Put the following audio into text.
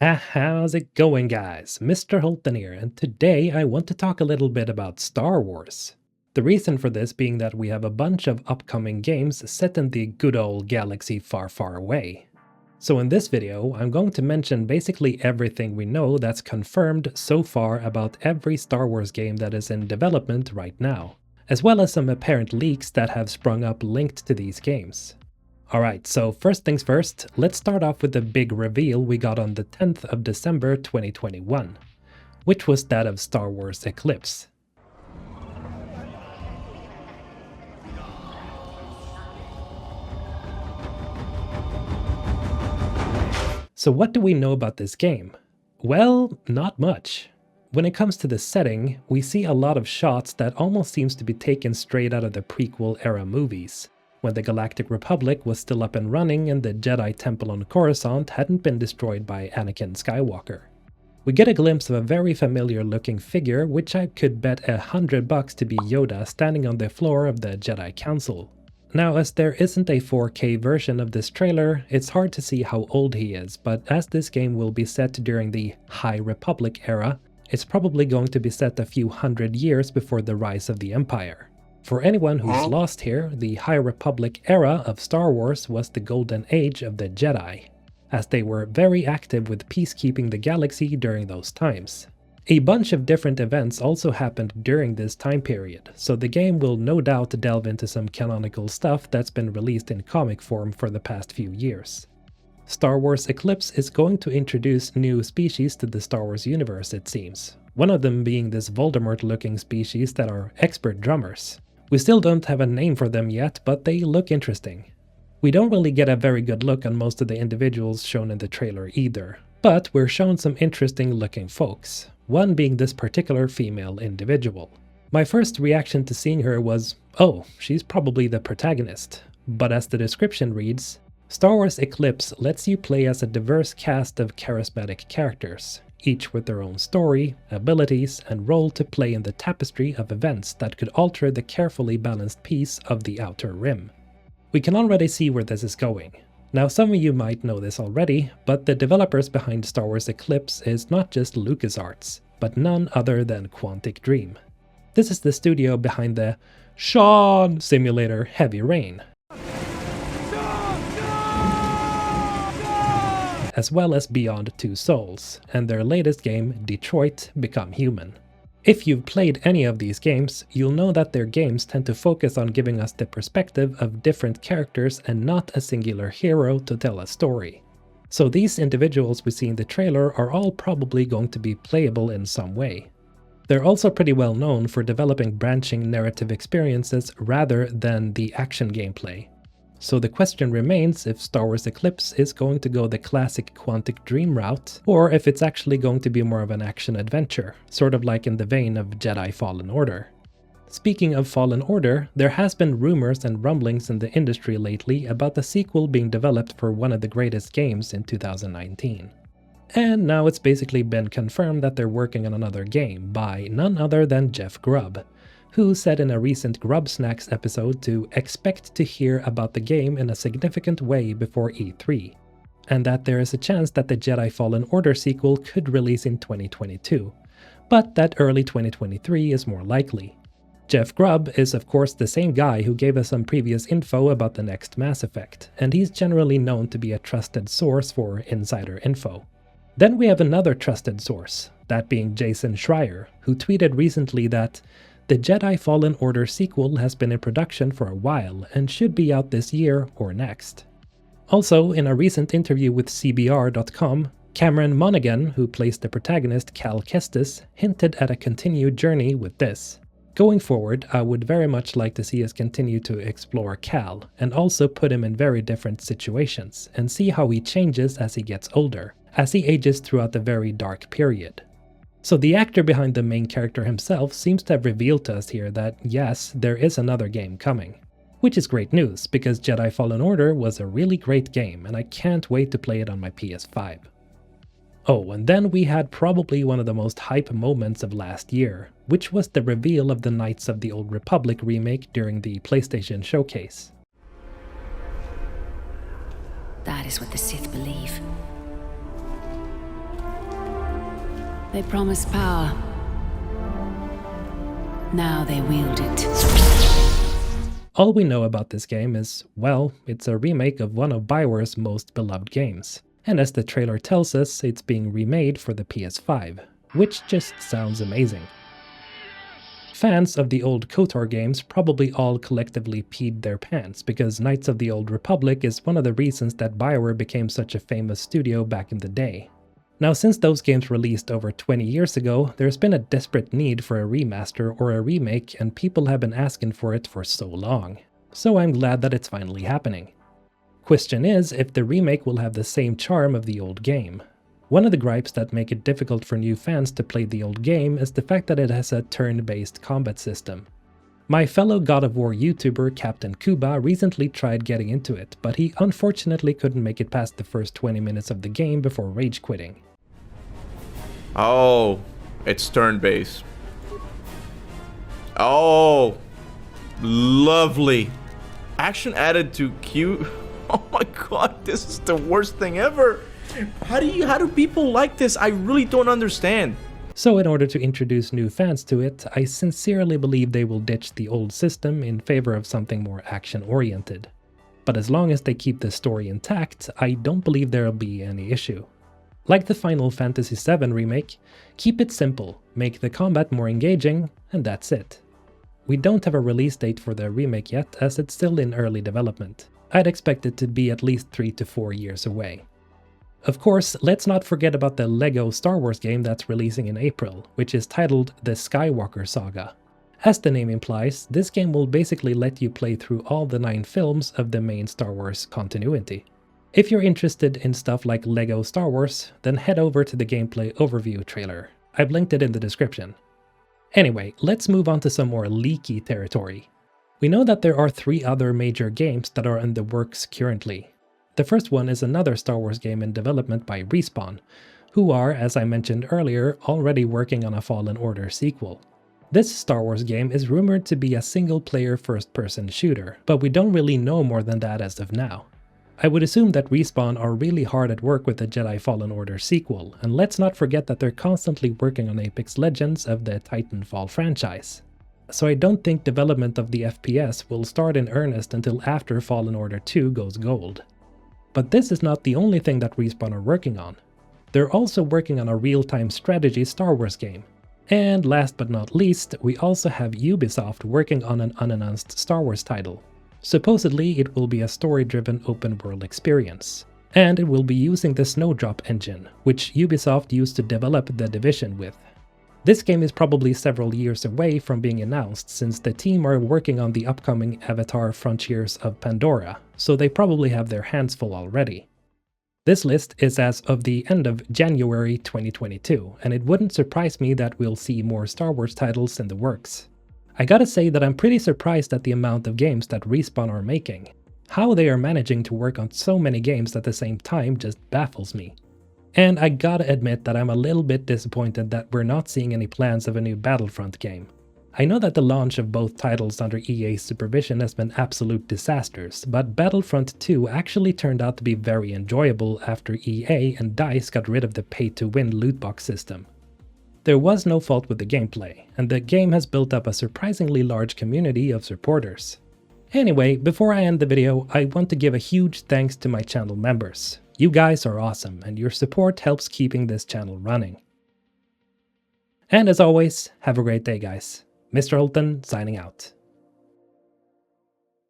How's it going, guys? MrHulthen here, and today I want to talk a little bit about Star Wars. The reason for this being that we have a bunch of upcoming games set in the good old galaxy far, far away. So in this video, I'm going to mention basically everything we know that's confirmed so far about every Star Wars game that is in development right now, as well as some apparent leaks that have sprung up linked to these games. Alright, so first things first, let's start off with the big reveal we got on the 10th of December 2021, which was that of Star Wars Eclipse. So what do we know about this game? Well, not much. When it comes to the setting, we see a lot of shots that almost seems to be taken straight out of the prequel era movies, when the Galactic Republic was still up and running and the Jedi Temple on Coruscant hadn't been destroyed by Anakin Skywalker. We get a glimpse of a very familiar looking figure, which I could bet $100 to be Yoda standing on the floor of the Jedi Council. Now, as there isn't a 4K version of this trailer, it's hard to see how old he is, but as this game will be set during the High Republic era, it's probably going to be set a few hundred years before the rise of the Empire. For anyone who's lost here, the High Republic era of Star Wars was the golden age of the Jedi, as they were very active with peacekeeping the galaxy during those times. A bunch of different events also happened during this time period, so the game will no doubt delve into some canonical stuff that's been released in comic form for the past few years. Star Wars Eclipse is going to introduce new species to the Star Wars universe, it seems, one of them being this Voldemort-looking species that are expert drummers. We still don't have a name for them yet, but they look interesting. We don't really get a very good look on most of the individuals shown in the trailer either, but we're shown some interesting looking folks, one being this particular female individual. My first reaction to seeing her was, oh, she's probably the protagonist, but as the description reads, Star Wars Eclipse lets you play as a diverse cast of charismatic characters, each with their own story, abilities, and role to play in the tapestry of events that could alter the carefully balanced piece of the Outer Rim. We can already see where this is going. Now, some of you might know this already, but the developers behind Star Wars Eclipse is not just LucasArts, but none other than Quantic Dream. This is the studio behind the Sean simulator Heavy Rain, as well as Beyond Two Souls, and their latest game, Detroit: Become Human. If you've played any of these games, you'll know that their games tend to focus on giving us the perspective of different characters and not a singular hero to tell a story. So these individuals we see in the trailer are all probably going to be playable in some way. They're also pretty well known for developing branching narrative experiences rather than the action gameplay. So the question remains if Star Wars Eclipse is going to go the classic Quantic Dream route, or if it's actually going to be more of an action-adventure, sort of like in the vein of Jedi Fallen Order. Speaking of Fallen Order, there has been rumors and rumblings in the industry lately about the sequel being developed for one of the greatest games in 2019. And now it's basically been confirmed that they're working on another game by none other than Jeff Grubb, who said in a recent Grub Snacks episode to expect to hear about the game in a significant way before E3, and that there is a chance that the Jedi Fallen Order sequel could release in 2022, but that early 2023 is more likely. Jeff Grubb is of course the same guy who gave us some previous info about the next Mass Effect, and he's generally known to be a trusted source for insider info. Then we have another trusted source, that being Jason Schreier, who tweeted recently that the Jedi Fallen Order sequel has been in production for a while and should be out this year or next. Also, in a recent interview with CBR.com, Cameron Monaghan, who plays the protagonist Cal Kestis, hinted at a continued journey with this. Going forward, I would very much like to see us continue to explore Cal, and also put him in very different situations, and see how he changes as he gets older, as he ages throughout the very dark period. So the actor behind the main character himself seems to have revealed to us here that yes, there is another game coming. Which is great news, because Jedi Fallen Order was a really great game and I can't wait to play it on my PS5. Oh, and then we had probably one of the most hype moments of last year, which was the reveal of the Knights of the Old Republic remake during the PlayStation Showcase. That is what the Sith believe. They promised power. Now they wield it. All we know about this game is, well, it's a remake of one of BioWare's most beloved games. And as the trailer tells us, it's being remade for the PS5, which just sounds amazing. Fans of the old KOTOR games probably all collectively peed their pants, because Knights of the Old Republic is one of the reasons that BioWare became such a famous studio back in the day. Now, since those games released over 20 years ago, there's been a desperate need for a remaster or a remake, and people have been asking for it for so long. So I'm glad that it's finally happening. Question is if the remake will have the same charm of the old game. One of the gripes that make it difficult for new fans to play the old game is the fact that it has a turn-based combat system. My fellow God of War YouTuber Captain Kuba recently tried getting into it, but he unfortunately couldn't make it past the first 20 minutes of the game before rage quitting. Oh, it's turn-based. Oh, lovely. Action added to queue. Oh my god, this is the worst thing ever. How do people like this? I really don't understand. So in order to introduce new fans to it, I sincerely believe they will ditch the old system in favor of something more action-oriented. But as long as they keep the story intact, I don't believe there'll be any issue. Like the Final Fantasy VII remake, keep it simple, make the combat more engaging, and that's it. We don't have a release date for the remake yet, as it's still in early development. I'd expect it to be at least 3 to 4 years away. Of course, let's not forget about the LEGO Star Wars game that's releasing in April, which is titled the Skywalker Saga. As the name implies, this game will basically let you play through all the 9 films of the main Star Wars continuity. If you're interested in stuff like LEGO Star Wars, then head over to the gameplay overview trailer. I've linked it in the description. Anyway, let's move on to some more leaky territory. We know that there are 3 other major games that are in the works currently. The first one is another Star Wars game in development by Respawn, who are, as I mentioned earlier, already working on a Fallen Order sequel. This Star Wars game is rumored to be a single-player first-person shooter, but we don't really know more than that as of now. I would assume that Respawn are really hard at work with the Jedi Fallen Order sequel, and let's not forget that they're constantly working on Apex Legends of the Titanfall franchise. So I don't think development of the FPS will start in earnest until after Fallen Order 2 goes gold. But this is not the only thing that Respawn are working on. They're also working on a real-time strategy Star Wars game. And last but not least, we also have Ubisoft working on an unannounced Star Wars title. Supposedly it will be a story-driven open-world experience. And it will be using the Snowdrop engine, which Ubisoft used to develop The Division with. This game is probably several years away from being announced, since the team are working on the upcoming Avatar Frontiers of Pandora, so they probably have their hands full already. This list is as of the end of January 2022, and it wouldn't surprise me that we'll see more Star Wars titles in the works. I gotta say that I'm pretty surprised at the amount of games that Respawn are making. How they are managing to work on so many games at the same time just baffles me. And I gotta admit that I'm a little bit disappointed that we're not seeing any plans of a new Battlefront game. I know that the launch of both titles under EA's supervision has been absolute disasters, but Battlefront 2 actually turned out to be very enjoyable after EA and DICE got rid of the pay-to-win lootbox system. There was no fault with the gameplay, and the game has built up a surprisingly large community of supporters. Anyway, before I end the video, I want to give a huge thanks to my channel members. You guys are awesome, and your support helps keeping this channel running. And as always, have a great day guys. MrHulthen signing out.